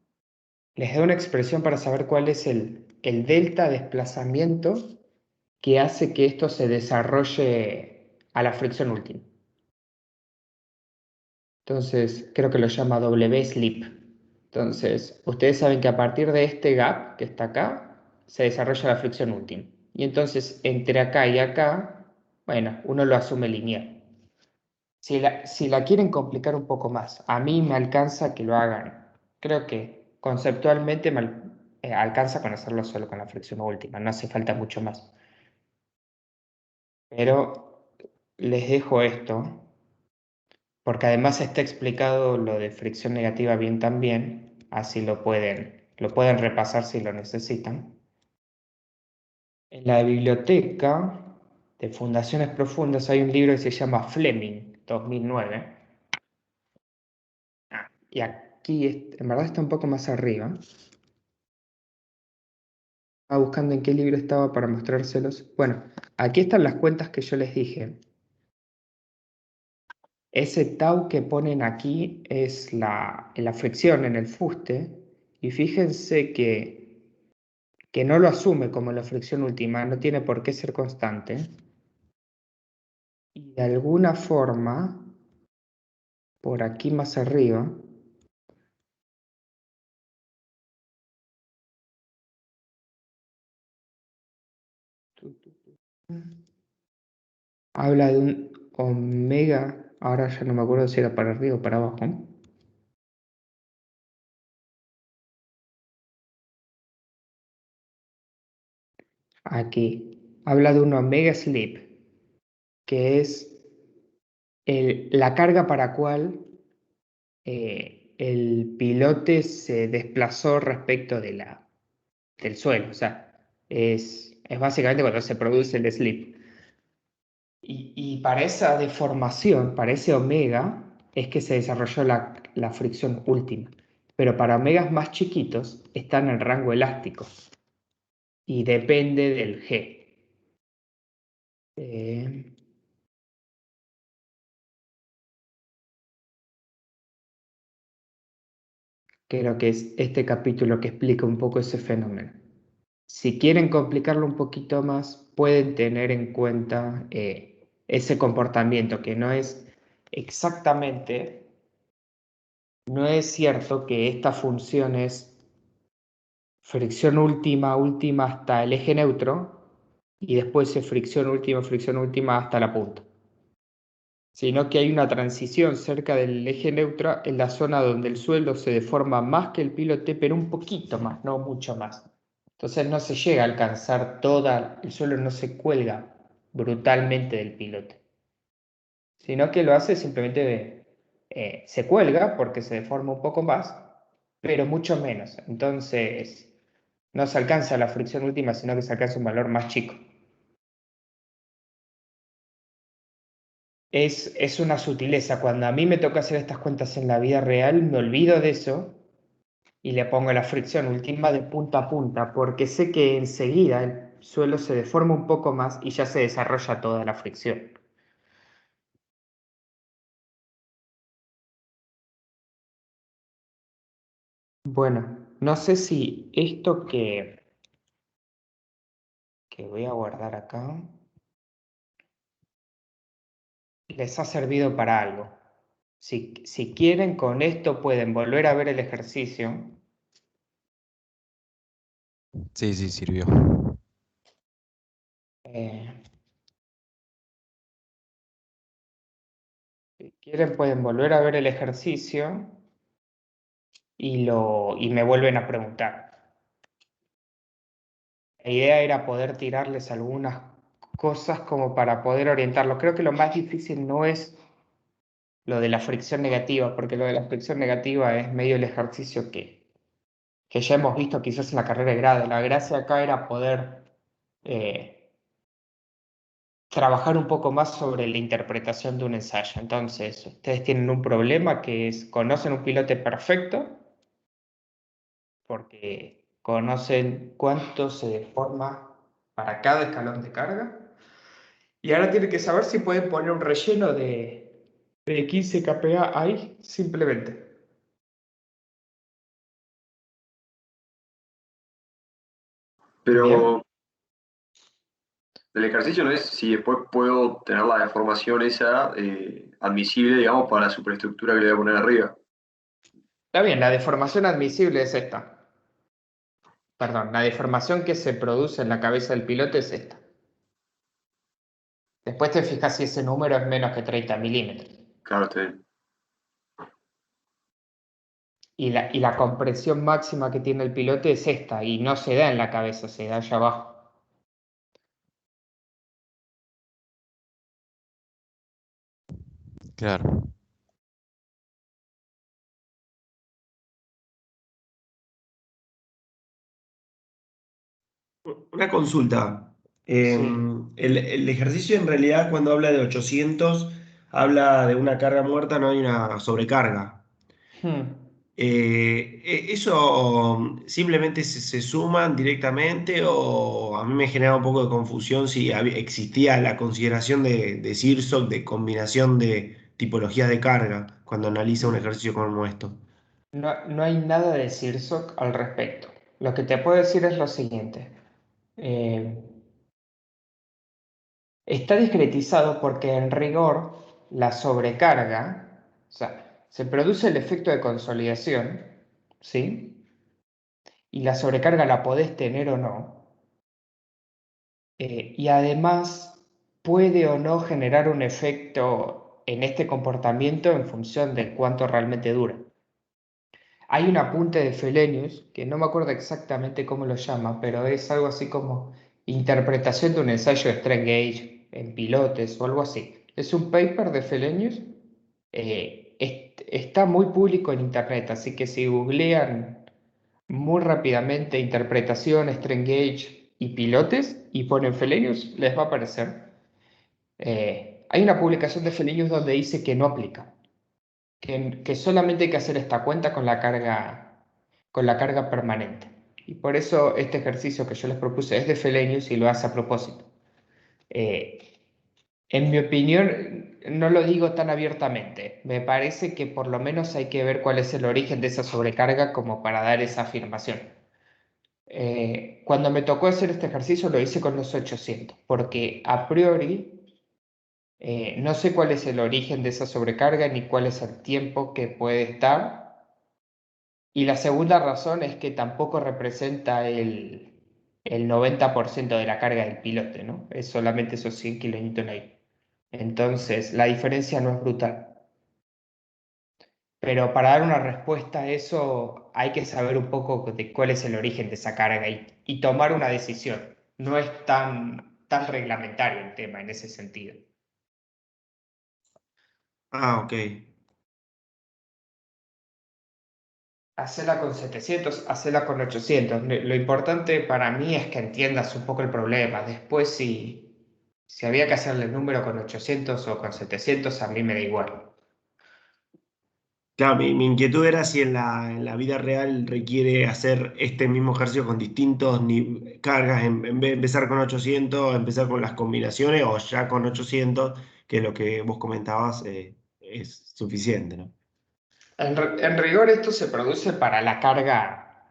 les da una expresión para saber cuál es el delta desplazamiento que hace que esto se desarrolle a la fricción última. Entonces, creo que lo llama W slip. Entonces, ustedes saben que a partir de este gap que está acá, se desarrolla la fricción última. Y entonces, entre acá y acá, bueno, uno lo asume lineal. Si la quieren complicar un poco más, a mí me alcanza que lo hagan. Creo que conceptualmente alcanza con hacerlo solo con la fricción última, no hace falta mucho más. Pero les dejo esto, porque además está explicado lo de fricción negativa bien también, así lo pueden repasar si lo necesitan. En la biblioteca de Fundaciones Profundas hay un libro que se llama Fleming, 2009. Y aquí, en verdad está un poco más arriba. Estaba buscando en qué libro estaba para mostrárselos. Bueno, aquí están las cuentas que yo les dije. Ese tau que ponen aquí es la fricción en el fuste. Y fíjense que no lo asume como la fricción última, no tiene por qué ser constante. Y de alguna forma, por aquí más arriba, habla de un omega, ahora ya no me acuerdo si era para arriba o para abajo. Aquí, habla de un omega slip, que es la carga para cual el pilote se desplazó respecto del suelo. O sea, es básicamente cuando se produce el slip. Y para esa deformación, para ese omega, es que se desarrolló la fricción última. Pero para omegas más chiquitos está en el rango elástico y depende del G. Eh, Creo que es este capítulo que explica un poco ese fenómeno. Si quieren complicarlo un poquito más, pueden tener en cuenta ese comportamiento que no es exactamente, no es cierto que esta función es fricción última hasta el eje neutro y después es fricción última hasta la punta, sino que hay una transición cerca del eje neutro en la zona donde el suelo se deforma más que el pilote, pero un poquito más, no mucho más. Entonces no se llega a alcanzar el suelo no se cuelga brutalmente del pilote, sino que lo hace simplemente, se cuelga porque se deforma un poco más, pero mucho menos. Entonces no se alcanza la fricción última, sino que se alcanza un valor más chico. Es una sutileza. Cuando a mí me toca hacer estas cuentas en la vida real, me olvido de eso y le pongo la fricción última de punta a punta, porque sé que enseguida el suelo se deforma un poco más y ya se desarrolla toda la fricción. Bueno, no sé si esto que voy a guardar acá les ha servido para algo. Si quieren, con esto pueden volver a ver el ejercicio. Sí, sí, sirvió. Eh, si quieren, pueden volver a ver el ejercicio y me vuelven a preguntar. La idea era poder tirarles algunas cosas como para poder orientarlos. Creo que lo más difícil no es lo de la fricción negativa, porque lo de la fricción negativa es medio el ejercicio que ya hemos visto quizás en la carrera de grado. La gracia acá era poder trabajar un poco más sobre la interpretación de un ensayo. Entonces, ustedes tienen un problema que es, conocen un pilote perfecto, porque conocen cuánto se deforma para cada escalón de carga, y ahora tienen que saber si pueden poner un relleno de 15 kPa ahí, simplemente. Bien. Pero el ejercicio no es si después puedo tener la deformación esa admisible, digamos, para la superestructura que le voy a poner arriba. Está bien, la deformación admisible es esta. Perdón, la deformación que se produce en la cabeza del piloto es esta. Después te fijas si ese número es menos que 30 milímetros. Claro, está bien. Y la compresión máxima que tiene el pilote es esta, y no se da en la cabeza, se da allá abajo. Claro. Una consulta. Sí. El ejercicio en realidad cuando habla de 800 habla de una carga muerta, no hay una sobrecarga. Hmm. ¿Eso simplemente se suman directamente o a mí me genera un poco de confusión si existía la consideración de Searsock de combinación de tipologías de carga cuando analiza un ejercicio como esto? No hay nada de CIRSOC al respecto. Lo que te puedo decir es lo siguiente. Eh, Está discretizado porque en rigor la sobrecarga, o sea, se produce el efecto de consolidación, ¿sí? Y la sobrecarga la podés tener o no. Y además puede o no generar un efecto en este comportamiento en función de cuánto realmente dura. Hay un apunte de Felenius, que no me acuerdo exactamente cómo lo llama, pero es algo así como interpretación de un ensayo de strain gauge en pilotes o algo así. Es un paper de Felenius, está muy público en internet, así que si googlean muy rápidamente interpretación, strain gauge y pilotes y ponen Felenius, les va a aparecer. Hay una publicación de Felenius donde dice que no aplica, que solamente hay que hacer esta cuenta con la carga permanente. Y por eso este ejercicio que yo les propuse es de Felenius y lo hace a propósito. En mi opinión, no lo digo tan abiertamente. Me parece que por lo menos hay que ver cuál es el origen de esa sobrecarga como para dar esa afirmación. Cuando me tocó hacer este ejercicio lo hice con los 800, porque a priori no sé cuál es el origen de esa sobrecarga ni cuál es el tiempo que puede estar. Y la segunda razón es que tampoco representa el 90% de la carga del pilote, ¿no? Es solamente esos 100 kilonewton ahí. Entonces, la diferencia no es brutal. Pero para dar una respuesta a eso hay que saber un poco de cuál es el origen de esa carga y tomar una decisión. No es tan reglamentario el tema en ese sentido. Ah, ok. Hacela con 700, hacela con 800. Lo importante para mí es que entiendas un poco el problema. Después, si había que hacerle el número con 800 o con 700, a mí me da igual. Claro, mi inquietud era si en la vida real requiere hacer este mismo ejercicio con distintos cargas, en vez de empezar con 800, empezar con las combinaciones o ya con 800, que lo que vos comentabas es suficiente, ¿no? En rigor, esto se produce para la carga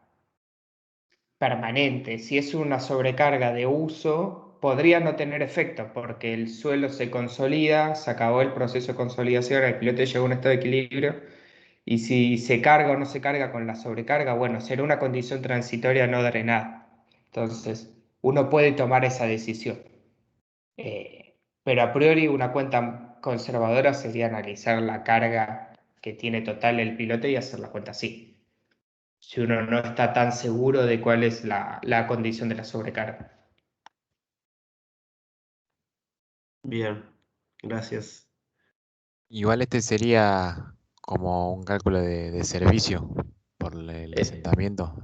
permanente. Si es una sobrecarga de uso, podría no tener efecto porque el suelo se consolida, se acabó el proceso de consolidación, el piloto llegó a un estado de equilibrio y si se carga o no se carga con la sobrecarga, bueno, será una condición transitoria no drenada. Entonces, uno puede tomar esa decisión. Pero a priori una cuenta conservadora sería analizar la carga que tiene total el piloto y hacer la cuenta así si uno no está tan seguro de cuál es la condición de la sobrecarga. Bien, gracias. Igual este sería como un cálculo de servicio por el Eh, asentamiento.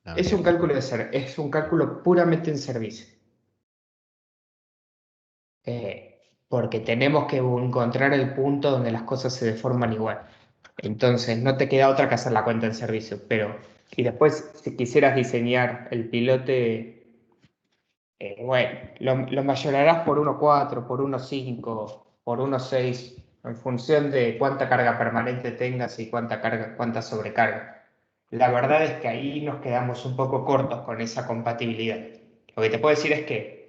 No es habría un cálculo es un cálculo puramente en servicio. Porque tenemos que encontrar el punto donde las cosas se deforman igual. Entonces, no te queda otra que hacer la cuenta en servicio. Y después, si quisieras diseñar el pilote, bueno, lo mayorarás por 1,4, por 1,5, por 1,6, en función de cuánta carga permanente tengas y cuánta sobrecarga. La verdad es que ahí nos quedamos un poco cortos con esa compatibilidad. Lo que te puedo decir es que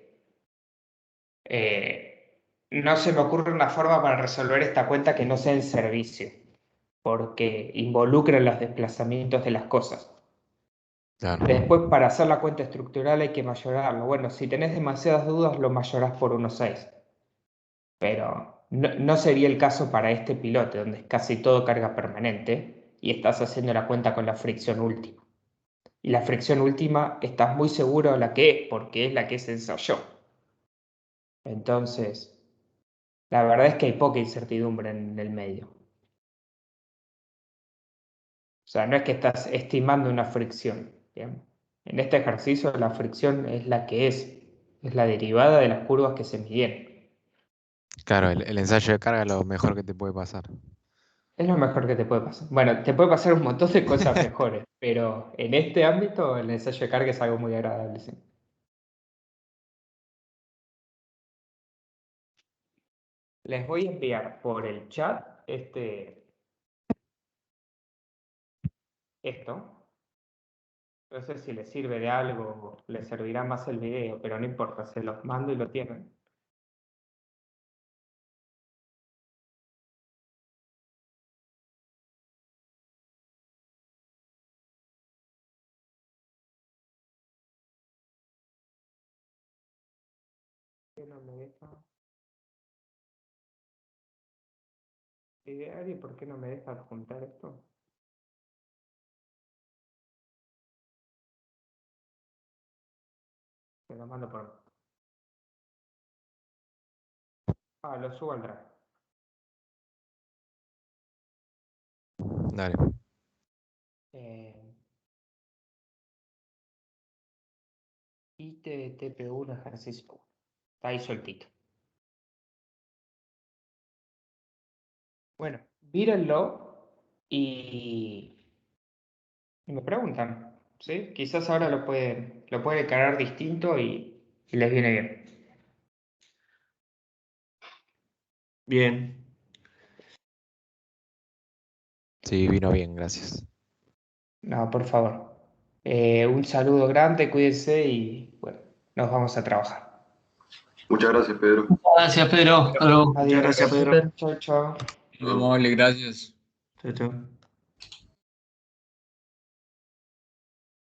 no se me ocurre una forma para resolver esta cuenta que no sea en servicio, porque involucra los desplazamientos de las cosas. Claro, Después, para hacer la cuenta estructural hay que mayorarlo. Bueno, si tenés demasiadas dudas, lo mayorás por 1,6. Pero no sería el caso para este pilote, donde es casi todo carga permanente y estás haciendo la cuenta con la fricción última. Y la fricción última estás muy seguro de la que es, porque es la que se ensayó. Entonces, la verdad es que hay poca incertidumbre en el medio. O sea, no es que estás estimando una fricción. ¿Bien? En este ejercicio la fricción es la que es la derivada de las curvas que se midieron. claro, el ensayo de carga es lo mejor que te puede pasar. Es lo mejor que te puede pasar. Bueno, te puede pasar un montón de cosas mejores, pero en este ámbito el ensayo de carga es algo muy agradable, sí. Les voy a enviar por el chat esto. No sé si les sirve de algo, les servirá más el video, pero no importa, se los mando y lo tienen. ¿Qué no me deja? Ideario, ¿por qué no me deja adjuntar esto? Se lo mando por... Ah, lo subo al Drive. Dale. Eh, ITTP1 ejercicio 1. Está ahí sueltito. Bueno, mírenlo y me preguntan, ¿sí? Quizás ahora lo pueden encarar distinto y les viene bien. Bien. Sí, vino bien, gracias. No, por favor. Un saludo grande, cuídense y bueno, nos vamos a trabajar. Muchas gracias, Pedro. Gracias, Pedro. Hasta luego. Muchas Adiós. gracias, Pedro. Chao, chao. Muy amable, gracias. Chao, chao.